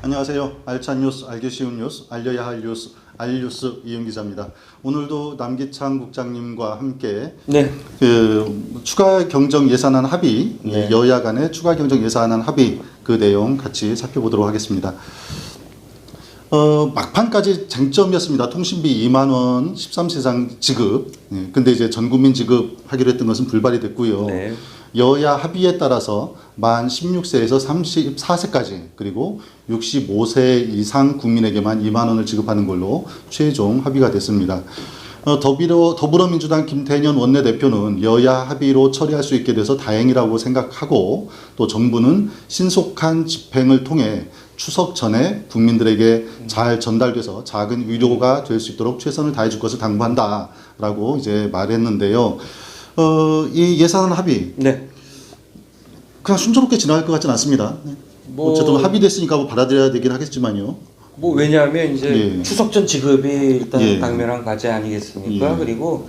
안녕하세요. 알찬 뉴스, 알기 쉬운 뉴스, 알려야 할 뉴스, 알뉴스 이윤 기자입니다. 오늘도 남기창 국장님과 함께 네. 추가 경정 예산안 합의, 네. 여야 간의 추가 경정 예산안 합의 그 내용 같이 살펴보도록 하겠습니다. 막판까지 쟁점이었습니다. 통신비 2만 원 13세 이상 지급. 근데 이제 전 국민 지급하기로 했던 것은 불발이 됐고요. 네. 여야 합의에 따라서 만 16세에서 34세까지 그리고 65세 이상 국민에게만 2만 원을 지급하는 걸로 최종 합의가 됐습니다. 더불어민주당 김태년 원내대표는 여야 합의로 처리할 수 있게 돼서 다행이라고 생각하고, 또 정부는 신속한 집행을 통해 추석 전에 국민들에게 잘 전달돼서 작은 위로가 될 수 있도록 최선을 다해 줄 것을 당부한다라고 이제 말했는데요. 이 예산안 합의, 네. 그냥 순조롭게 지나갈 것 같지는 않습니다. 어쨌든 합의됐으니까 뭐 받아들여야 되긴 하겠지만요. 왜냐하면 이제 추석 전 지급이 일단 당면한 과제 아니겠습니까? 예. 그리고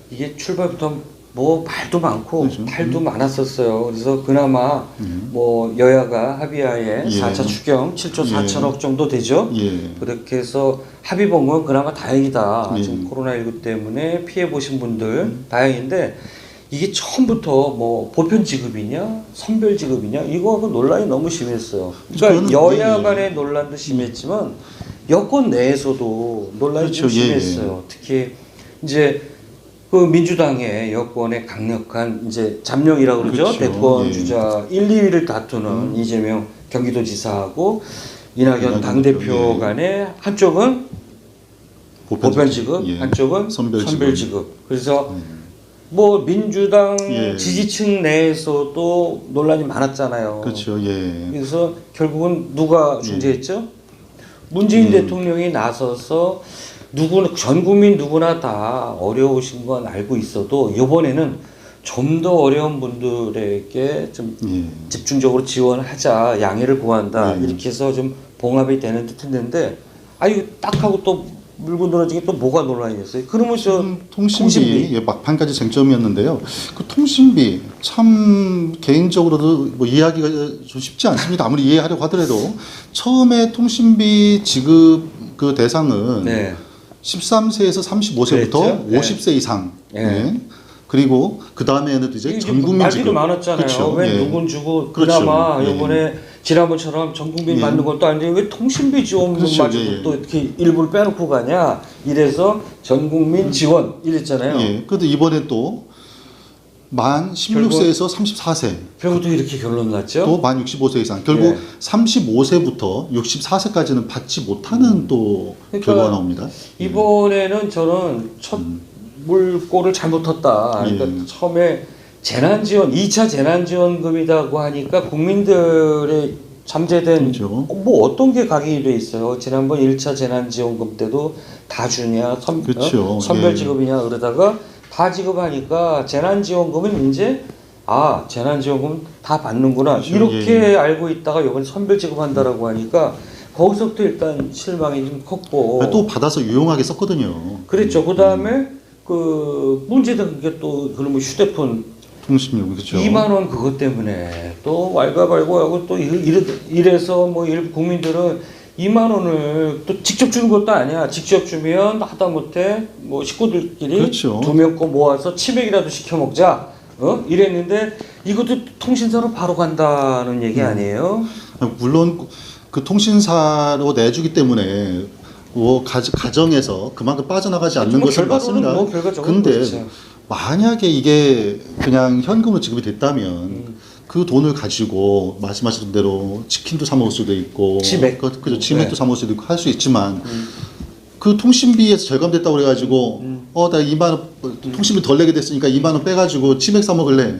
이게 출발부터 뭐 말도 많고 그렇죠. 탈도 많았었어요. 그래서 그나마 뭐 여야가 합의하에 4차 추경 7조 4천억 정도 되죠. 그렇게 해서 합의 본 건 그나마 다행이다. 지금 코로나19 때문에 피해 보신 분들 다행인데, 이게 처음부터 뭐 보편 지급이냐 선별 지급이냐 이거하고 논란이 너무 심했어요. 그러니까 여야 간의 논란도 심했지만 여권 내에서도 논란이 좀 심했어요. 특히 이제 그 민주당의 여권의 강력한 이제 잠룡이라고 그러죠. 대권 주자 1, 2위를 다투는 이재명 경기도지사하고 이낙연 당대표 간에 한쪽은 보편 지급, 한쪽은 선별 지급. 그래서 뭐 민주당 지지층 내에서도 논란이 많았잖아요. 그렇죠. 그래서 결국은 누가 중재했죠? 문재인 대통령이 나서서 전 국민 누구나 다 어려우신 건 알고 있어도 이번에는 좀 더 어려운 분들에게 좀 집중적으로 지원하자, 양해를 구한다, 이렇게 해서 좀 봉합이 되는 듯했는데, 아유 딱 하고 또 물고 늘어지게 또 뭐가 논란이었어요? 그러면서 통신비 막판까지 쟁점이었는데요. 그 통신비 참 개인적으로도 뭐 이해하기가 좀 쉽지 않습니다. 아무리 이해하려고 하더라도 처음에 통신비 지급 그 대상은 13세에서 35세부터 50세 이상. 그리고 그 다음에는 이제 전 국민 지급. 말도 많았잖아요. 그렇죠. 왜 누군 주고 그나마 이번에 지난번처럼 전 국민 받는 것도 아닌데 왜 통신비 지원만 주고 또 이렇게 일부를 빼놓고 가냐. 이래서 전 국민 지원 이랬잖아요. 그런데 이번에 또 만 16세에서 34세. 결국 또 이렇게 결론 났죠. 또 만 65세 이상. 결국 35세부터 64세까지는 받지 못하는 또 결과가 나옵니다. 이번에는 저는 첫 물꼬를 잘못 텄다. 그러니까 처음에 재난지원, 2차 재난지원금이라고 하니까 국민들의 잠재된 뭐 어떤 게 각인이 돼 있어요. 지난번 1차 재난지원금 때도 다 주냐, 선별 지급이냐 그러다가 다 지급하니까 재난지원금은 이제 재난지원금 다 받는구나 이렇게 알고 있다가 이번에 선별 지급한다라고 하니까 거기서부터 일단 실망이 좀 컸고, 또 받아서 유용하게 썼거든요. 그랬죠. 그 다음에 그 문제된 게 또 그러면 휴대폰 통신료, 그렇죠. 2만 원 그것 때문에 또 왈가왈부하고 또 이래서 뭐 일부 국민들은 2만 원을 또 직접 주는 것도 아니야. 직접 주면 하다못해 뭐 식구들끼리 두 명 거 모아서 치맥이라도 시켜 먹자. 이랬는데 이것도 통신사로 바로 간다는 얘기 아니에요? 물론 그 통신사로 내주기 때문에 뭐 가정에서 그만큼 빠져나가지 않는 것은 맞습니다. 근데 만약에 이게 그냥 현금으로 지급이 됐다면 그 돈을 가지고 말씀하신 대로 치킨도 사 먹을 수도 있고 치맥도 사 먹을 수도 있고 할 수 있지만 그 통신비에서 절감됐다고 그래가지고 나 2만 원 통신비 덜 내게 됐으니까 2만 원 빼가지고 치맥 사 먹을래.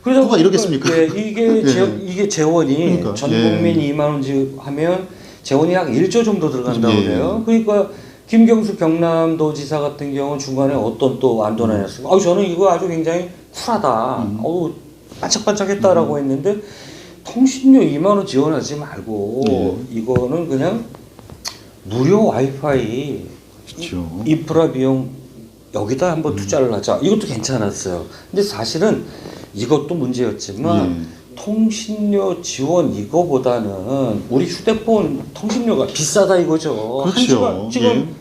누가 이러겠습니까? 이게 재원이 전 국민 2만 원 지급하면 재원이 약 1조 정도 들어간다고 그래요. 그러니까 김경수 경남도지사 같은 경우는 중간에 어떤 또 안도나 냈어요. 저는 이거 아주 굉장히 쿨하다. 반짝반짝했다라고 했는데, 통신료 2만 원 지원하지 말고 이거는 그냥 무료 와이파이 인프라 비용 여기다 한번 투자를 하자. 이것도 괜찮았어요. 근데 사실은 이것도 문제였지만 통신료 지원 이거보다는 우리 휴대폰 통신료가 비싸다 이거죠. 한 그렇죠. 주간 지금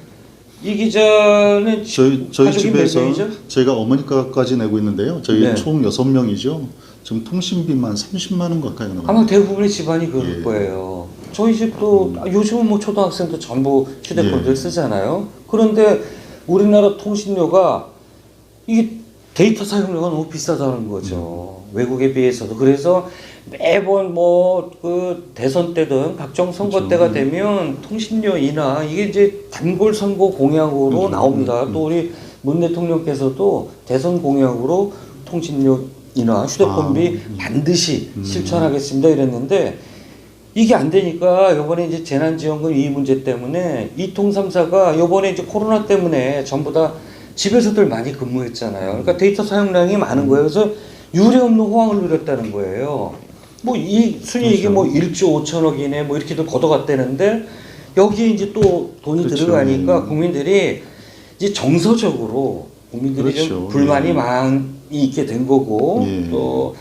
이 기자는 저희 가족이 몇 집에서 명이죠? 제가 어머니까지 내고 있는데요. 저희 네. 총 6명이죠. 지금 통신비만 30만 원 가까이 나가요. 아마 대부분의 집안이 그럴 예. 거예요. 저희 집도 요즘은 뭐 초등학생도 전부 휴대폰들 예. 쓰잖아요. 그런데 우리나라 통신료가 이게 데이터 사용료가 너무 비싸다는 거죠. 외국에 비해서도. 그래서 매번 뭐 그 대선 때든 각종 선거 그렇죠. 때가 되면 통신료 인하 이게 이제 단골 선거 공약으로 나옵니다. 또 우리 문 대통령께서도 대선 공약으로 통신료 인하, 휴대폰비 반드시 실천하겠습니다 이랬는데 이게 안 되니까 요번에 이제 재난지원금 이 문제 때문에 이통3사가 요번에 이제 코로나 때문에 전부 다 집에서들 많이 근무했잖아요. 그러니까 데이터 사용량이 많은 거예요. 그래서 유례없는 호황을 누렸다는 거예요. 뭐 이 순이익이 그렇죠. 뭐 1조 5천억이네 뭐 이렇게도 걷어갔다는데 여기에 이제 또 돈이 그렇죠. 들어가니까 국민들이 이제 정서적으로 국민들이 좀 그렇죠. 불만이 예. 많이 있게 된 거고 예. 또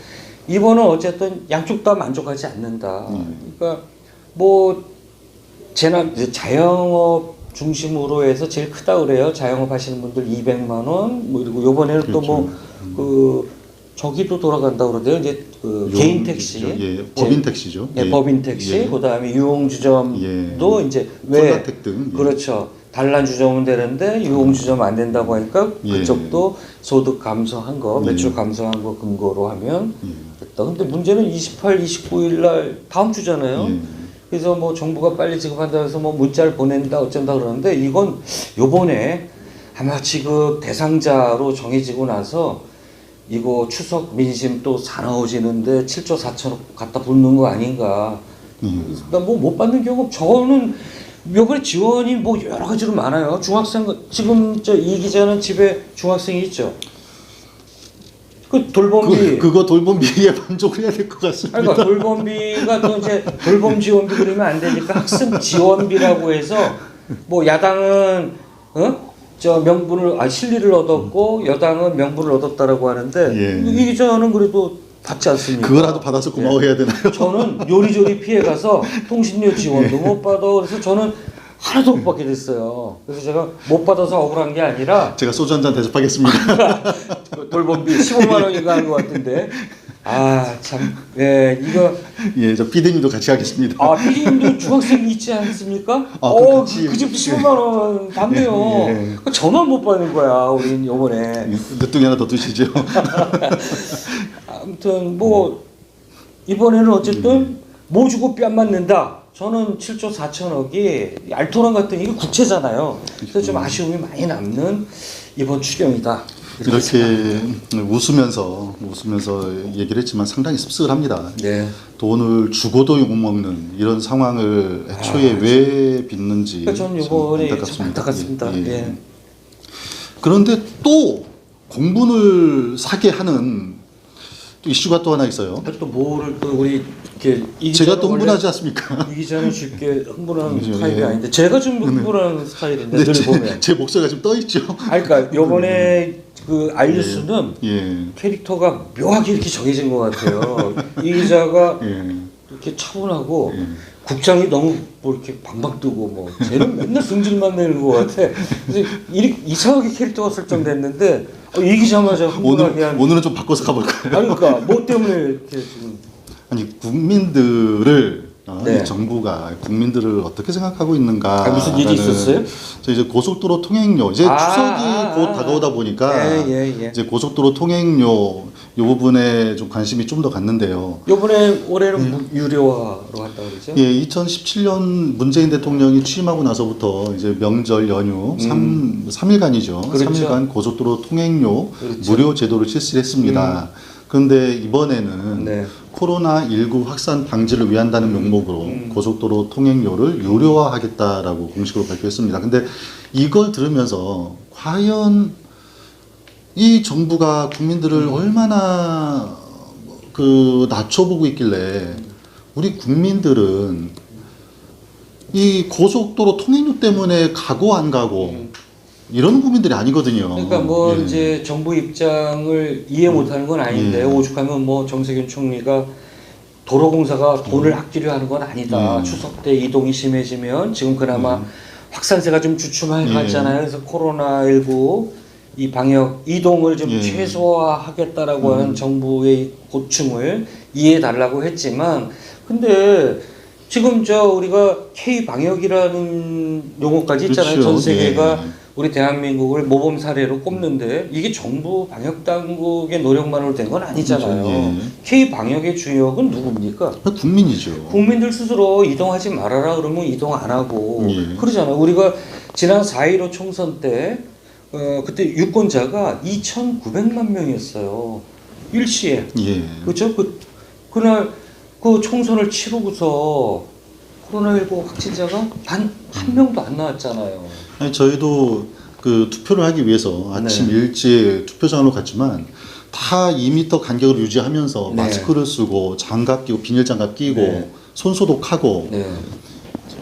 이번은 어쨌든 양쪽 다 만족하지 않는다. 예. 그러니까 뭐 자영업 중심으로 해서 제일 크다 그래요. 자영업 하시는 분들 200만 원, 뭐 그리고 요번에는 그렇죠. 또 뭐 그 저기도 돌아간다 그러대요. 이제 그 개인 택시, 예, 법인 택시죠. 예, 법인 택시, 예. 그다음에 유흥주점도 예. 이제 왜 콜라텍 등. 예. 그렇죠. 단란주점은 되는데 유흥주점 안 된다고 하니까 예. 그쪽도 소득 감소한 거, 예. 매출 감소한 거 근거로 하면 예. 됐다. 근데 문제는 28, 29일 날 다음 주잖아요. 예. 그래서 뭐 정부가 빨리 지급한다 해서 뭐 문자를 보낸다 어쩐다 그러는데 이건 요번에 아마 지급 대상자로 정해지고 나서 이거 추석 민심 또 사나워지는데 7조 4천억 갖다 붓는 거 아닌가. 나 뭐 못 받는 경우 저는 요번에 지원이 뭐 여러 가지로 많아요. 중학생 지금 저 이 기자는 집에 중학생이 있죠. 그 돌봄비 그거 돌봄비에 만족을 해야 될 것 같습니다. 아니, 그러니까 돌봄비가 또 이제 돌봄 지원비 그러면 안 되니까 학습 지원비라고 해서 뭐 야당은 저 명분을 실리를 얻었고 여당은 명분을 얻었다라고 하는데 예. 이 기자는 그래도 받지 않습니까? 그거라도 받아서 고마워해야 되나요? 저는 요리조리 피해가서 통신료 지원도 못 받아. 그래서 저는 하나도 못 받게 됐어요. 그래서 제가 못 받아서 억울한 게 아니라 제가 소주 한 잔 대접하겠습니다. 돌봄비 15만 원인가 한 것 같은데 아 참 예 이거 예, 저 피디님도 같이 하겠습니다. 아 피디님도 중학생 있지 않습니까? 아, 그 집도 15만 원 받네요. 예. 저만 못 받는 거야 우린 요번에. 늦둥이 하나 더 드시죠. 아무튼 뭐 이번에는 어쨌든 뭐 주고 뺨 맞는다. 저는 7조 4천억이 알토란 같은 이게 국채잖아요. 그래서 좀 아쉬움이 많이 남는 이번 추경이다. 이렇게 웃으면서 얘기를 했지만 상당히 씁쓸합니다. 네. 돈을 주고도 욕먹는 이런 상황을 애초에 왜 빚는지 그러니까 저는 이번에 좀 안타깝습니다. 예. 예. 그런데 또 공분을 사게 하는 또 이슈가 또 하나 있어요. 또 뭐를 또 우리 이렇게 제가 또 흥분하지 않습니까? 이 기자는 쉽게 흥분하는 그죠, 스타일이 예. 아닌데 제가 좀 흥분하는 스타일인데 근데 늘 보면. 제 목소리가 좀 떠 있죠. 그러니까 요번에 그 알뉴스는 예. 캐릭터가 묘하게 이렇게 정해진 것 같아요. 이 기자가 예. 이렇게 차분하고 예. 국장이 너무 뭐 이렇게 방방 뜨고 뭐 쟤는 맨날 승질만 내는 것 같아. 그래서 이상하게 캐릭터가 설정됐는데 이 기자마저 흥분하게 한. 오늘은 좀 바꿔서 가볼까요? 아니 그러니까 뭐 때문에 이렇게 지금. 아니 국민들을 네. 이 정부가 국민들을 어떻게 생각하고 있는가? 무슨 일이 있었어요? 저 이제 고속도로 통행료 이제 추석이 곧 다가오다 보니까 예. 이제 고속도로 통행료 이 부분에 좀 관심이 좀 더 갔는데요. 요번에 올해는 유료화로 한다 그러죠? 예, 2017년 문재인 대통령이 취임하고 나서부터 이제 명절 연휴 3일간이죠. 그렇죠. 3일간 고속도로 통행료 그렇죠. 무료 제도를 실시했습니다. 그런데 이번에는 네. 코로나19 확산 방지를 위한다는 명목으로 고속도로 통행료를 유료화하겠다라고 공식으로 발표했습니다. 근데 이걸 들으면서 과연 이 정부가 국민들을 얼마나 그 낮춰보고 있길래 우리 국민들은 이 고속도로 통행료 때문에 가고 안 가고 이런 국민들이 아니거든요. 그러니까 뭐 예. 이제 정부 입장을 이해 못하는 건 아닌데 예. 오죽하면 뭐 정세균 총리가 도로공사가 돈을 아끼려 하는 건 아니다. 예. 추석 때 이동이 심해지면 지금 그나마 확산세가 좀 주춤하잖아요. 그래서 코로나19 이 방역 이동을 좀 예. 최소화하겠다라고 하는 정부의 고충을 이해해 달라고 했지만, 근데 지금 우리가 K 방역이라는 용어까지 있잖아요. 그렇죠. 전 세계가 예. 우리 대한민국을 모범 사례로 꼽는데 이게 정부 방역 당국의 노력만으로 된 건 아니잖아요. 그렇죠. 예. K 방역의 주역은 누굽니까? 국민이죠. 국민들 스스로 이동하지 말아라 그러면 이동 안 하고 예. 그러잖아요. 우리가 지난 4.15 총선 때 그때 유권자가 2,900만 명이었어요. 일시에. 예. 그렇죠? 그날 그 총선을 치르고서 코로나19 확진자가 단 한 명도 안 나왔잖아요. 아니, 저희도 그 투표를 하기 위해서 아침 일찍 투표장으로 갔지만 다 2m 간격을 유지하면서 네. 마스크를 쓰고 장갑 끼고 비닐장갑 끼고 네. 손 소독하고 네.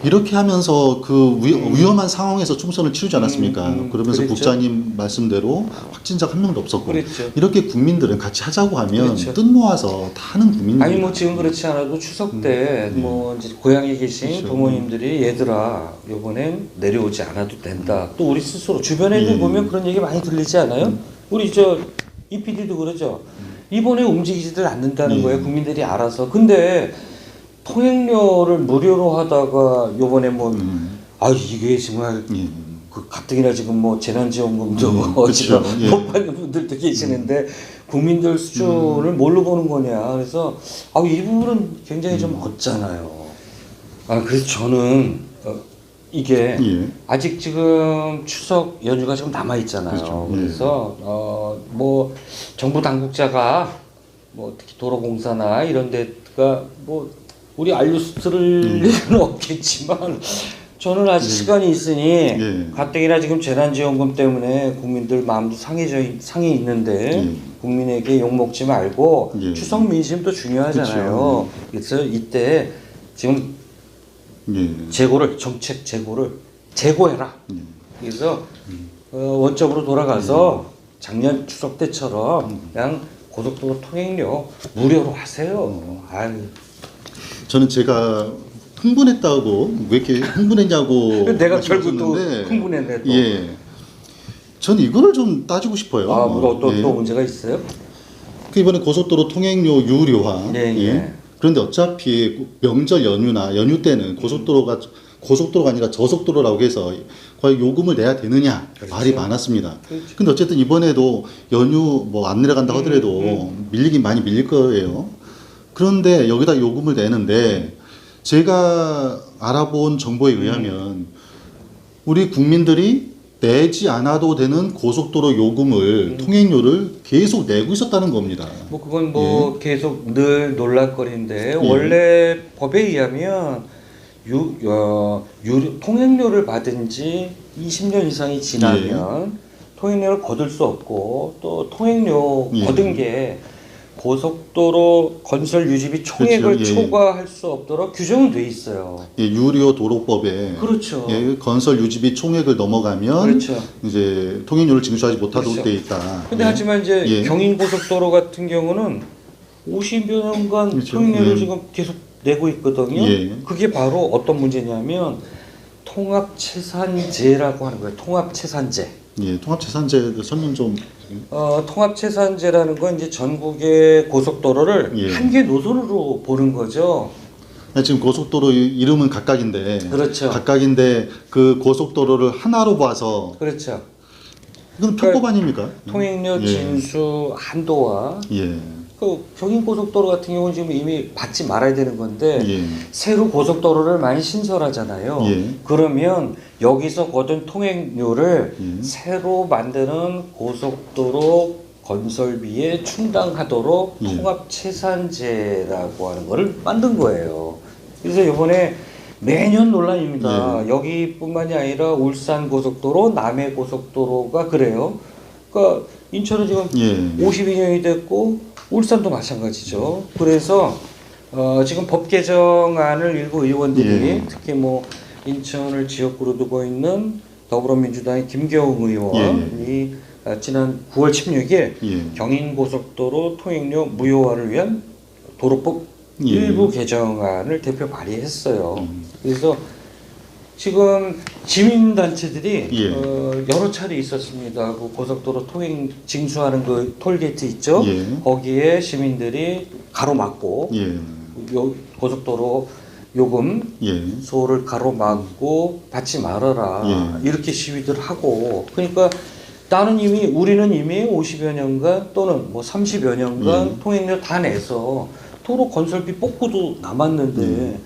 이렇게 하면서 그 위험한 상황에서 총선을 치르지 않았습니까? 그러면서 그랬죠. 국장님 말씀대로 확진자가 한 명도 없었고 그랬죠. 이렇게 국민들은 같이 하자고 하면 그렇죠. 뜻 모아서 다 하는 국민들. 아니 뭐 지금 그렇지 않아도 추석 때 뭐 이제 고향에 계신 그렇죠. 부모님들이 얘들아 요번엔 내려오지 않아도 된다. 또 우리 스스로 주변에도 보면 그런 얘기 많이 들리지 않아요? 우리 이 PD도 그러죠. 이번에 움직이지들 않는다는 거예요. 국민들이 알아서. 근데 통행료를 무료로 하다가 요번에 이게 정말 그 가뜩이나 지금 뭐 재난지원금도 지금 그렇죠. 예. 못 받는 분들도 계시는데 국민들 수준을 뭘로 보는 거냐. 그래서 이 부분은 굉장히 좀 어쩌나요. 그래서 저는 이게 예. 아직 지금 추석 연휴가 지금 남아 있잖아요. 그렇죠. 그래서 뭐 정부 당국자가 뭐 특히 도로공사나 이런 데가 뭐 우리 알류스트를 일은 없겠지만 저는 아직 시간이 있으니 가뜩이나 지금 재난지원금 때문에 국민들 마음도 상해 있는데 국민에게 욕먹지 말고 추석 민심도 중요하잖아요. 그래서 이때 지금 정책 재고를 재고해라. 그래서 원점으로 돌아가서 작년 추석 때처럼 그냥 고속도로 통행료 무료로 하세요. 저는 제가 흥분했다고 왜 이렇게 흥분했냐고 내가 결국 또 말씀하셨는데, 흥분했네 또. 예. 전 이거를 좀 따지고 싶어요. 뭐 또 문제가 있어요? 그 이번에 고속도로 통행료 유료화. 예. 그런데 어차피 명절 연휴나 연휴 때는 고속도로가 아니라 저속도로라고 해서 과연 요금을 내야 되느냐 말이 많았습니다. 근데 어쨌든 이번에도 연휴 뭐 안 내려간다 하더라도 밀리긴 많이 밀릴 거예요. 그런데 여기다 요금을 내는데 제가 알아본 정보에 의하면 우리 국민들이 내지 않아도 되는 고속도로 요금을 통행료를 계속 내고 있었다는 겁니다. 뭐 그건 계속 늘 논란거리인데 원래 법에 의하면 통행료를 받은 지 20년 이상이 지나면 통행료를 거둘 수 없고 또 통행료 거둔 게 고속도로 건설 유지비 총액을 초과할 수 없도록 규정은 돼 있어요. 유료 도로법에 그렇죠. 건설 유지비 총액을 넘어가면 이제 통행료를 징수하지 못하도록 돼 있다. 근데 하지만 이제 경인 고속도로 같은 경우는 50여 년간 통행료를 지금 계속 내고 있거든요. 그게 바로 어떤 문제냐면 통합체산제라고 하는 거예요. 통합체산제. 통합체산제 설명 좀. 통합체산제라는 건 이제 전국의 고속도로를 한 개 노선으로 보는 거죠. 지금 고속도로 이름은 각각인데, 그렇죠. 각각인데 그 고속도로를 하나로 봐서, 그렇죠. 이건 편법 아닙니까? 통행료 징수 한도와 그 경인 고속도로 같은 경우는 지금 이미 받지 말아야 되는 건데 새로 고속도로를 많이 신설하잖아요. 그러면 여기서 거둔 통행료를 새로 만드는 고속도로 건설비에 충당하도록 통합체산제라고 하는 거를 만든 거예요. 그래서 이번에 매년 논란입니다. 여기뿐만이 아니라 울산 고속도로, 남해 고속도로가 그래요. 그러니까 인천은 지금 52년이 됐고 울산도 마찬가지죠. 그래서 지금 법 개정안을 일부 의원들이 특히 뭐 인천을 지역구로 두고 있는 더불어민주당의 김경우 의원이 지난 9월 16일 경인고속도로 통행료 무효화를 위한 도로법 예. 일부 개정안을 대표 발의했어요. 그래서 지금 시민단체들이 예. 여러 차례 있었습니다. 그 고속도로 통행 징수하는 그 톨게이트 있죠? 예. 거기에 시민들이 가로막고 예. 고속도로 요금 예. 소를 가로막고 받지 말아라 예. 이렇게 시위들 하고 그러니까 우리는 이미 50여 년간 또는 뭐 30여 년간 통행료 다 내서 도로 건설비 뽑고도 남았는데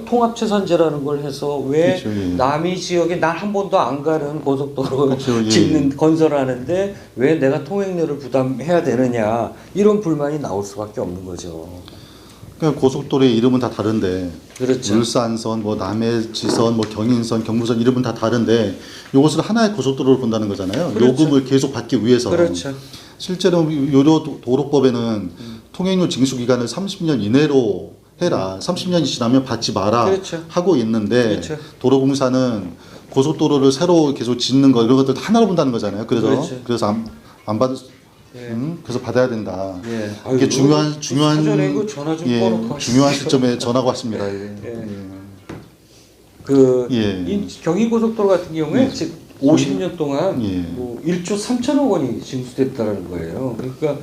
통합체산제라는 걸 해서 왜 그렇죠, 예. 남이 지역에 난 한 번도 안 가는 고속도로 그렇죠, 예. 짓는 건설하는데 왜 내가 통행료를 부담해야 되느냐 이런 불만이 나올 수밖에 없는 거죠. 그러니까 고속도로의 이름은 다 다른데 그렇죠. 울산선, 뭐 남해지선, 뭐 경인선, 경부선 이름은 다 다른데 이것을 하나의 고속도로를 본다는 거잖아요. 그렇죠. 요금을 계속 받기 위해서. 그렇죠. 실제로 도로법에는 통행료 징수 기간을 30년 이내로 해라. 30년이 지나면 받지 마라. 그렇죠. 하고 있는데 그렇죠. 도로공사는 고속도로를 새로 계속 짓는 거 이런 것들 하나로 본다는 거잖아요. 그렇죠. 그래서 안 받을 예. 그래서 받아야 된다. 예. 이게 중요한 사전에 이거 전화 좀 꺼놓고 중요한 하시죠. 시점에 전화가 왔습니다. 예. 예. 그 예. 이 경의고속도로 같은 경우에 예. 지금 50년 동안 예. 뭐 1조 3천억 원이 징수됐다는 거예요. 그러니까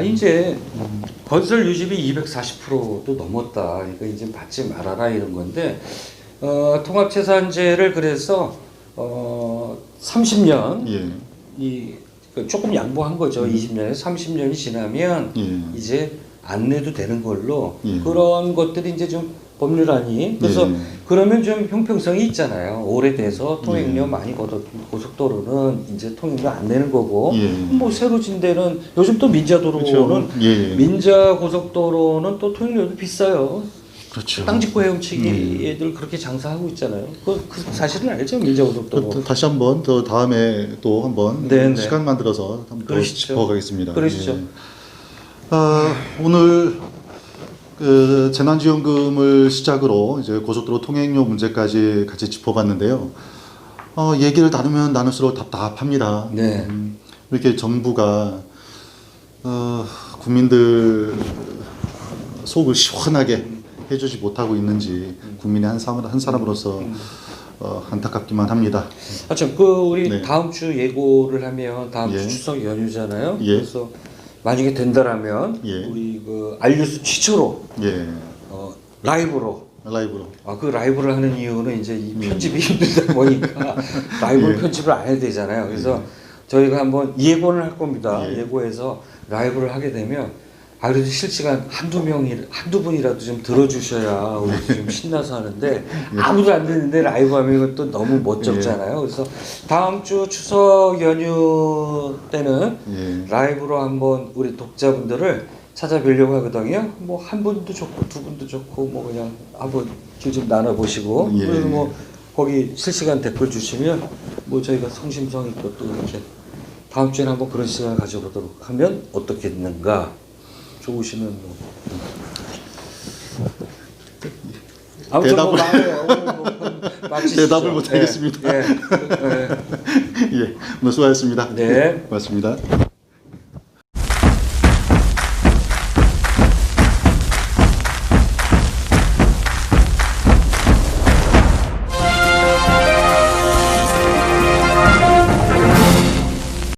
이제 건설 유지비 240%도 넘었다. 그러니까 이제 받지 말아라 이런 건데 통합재산제를 그래서 30년 예. 조금 양보한 거죠. 20년에 30년이 지나면 예. 이제 안 내도 되는 걸로 예. 그런 것들이 이제 좀 법률안이 그래서 예. 그러면 좀 형평성이 있잖아요. 오래돼서 통행료 많이 고속도로는 이제 통행료 안 내는 거고 예. 뭐 새로 진 데는 요즘 또 민자도로는 그렇죠. 예. 민자 고속도로는 또 통행료도 비싸요. 그렇죠. 땅 짓고 헤엄치기 애들 그렇게 장사하고 있잖아요. 그 사실은 알죠 민자 고속도로. 또 다시 한번 또 다음에 또 한번 네네. 시간 만들어서 한번 더 그러시죠. 짚어가겠습니다. 그러시죠. 예. 오늘 그 재난지원금을 시작으로 이제 고속도로 통행료 문제까지 같이 짚어봤는데요. 얘기를 나누면 나눌수록 답답합니다. 네. 이렇게 정부가 국민들 속을 시원하게 해주지 못하고 있는지 국민의 한 사람으로서 안타깝기만 합니다. 참 우리 네. 다음 주 예고를 하면 다음 예. 주 추석 연휴잖아요. 예. 그래서 만약에 된다라면 예. 우리 그 알뉴스 최초로 예, 라이브로 라이브로. 그 라이브를 하는 이유는 이제 이 편집이 힘들다 보니까 라이브를 예. 편집을 안 해야 되잖아요. 그래서 저희가 한번 예고를 할 겁니다. 예. 예고해서 라이브를 하게 되면 그래도 실시간 한두 분이라도 좀 들어주셔야 우리 좀 신나서 하는데 아무도 안 듣는데 라이브 하면 이건 또 너무 멋쩍잖아요. 그래서 다음 주 추석 연휴 때는 예. 라이브로 한번 우리 독자분들을 찾아뵈려고 하거든요. 뭐 한 분도 좋고 두 분도 좋고 뭐 그냥 한번 길 좀 나눠보시고 예. 그리고 뭐 거기 실시간 댓글 주시면 뭐 저희가 성심성의껏 또 이렇게 다음 주에는 한번 그런 시간을 가져보도록 하면 어떻겠는가. 좋으시면 뭐. 대답을 뭐 말해요. 대답을 못 하겠습니다. 예. 예. 예, 수고하셨습니다. 네. 고맙습니다.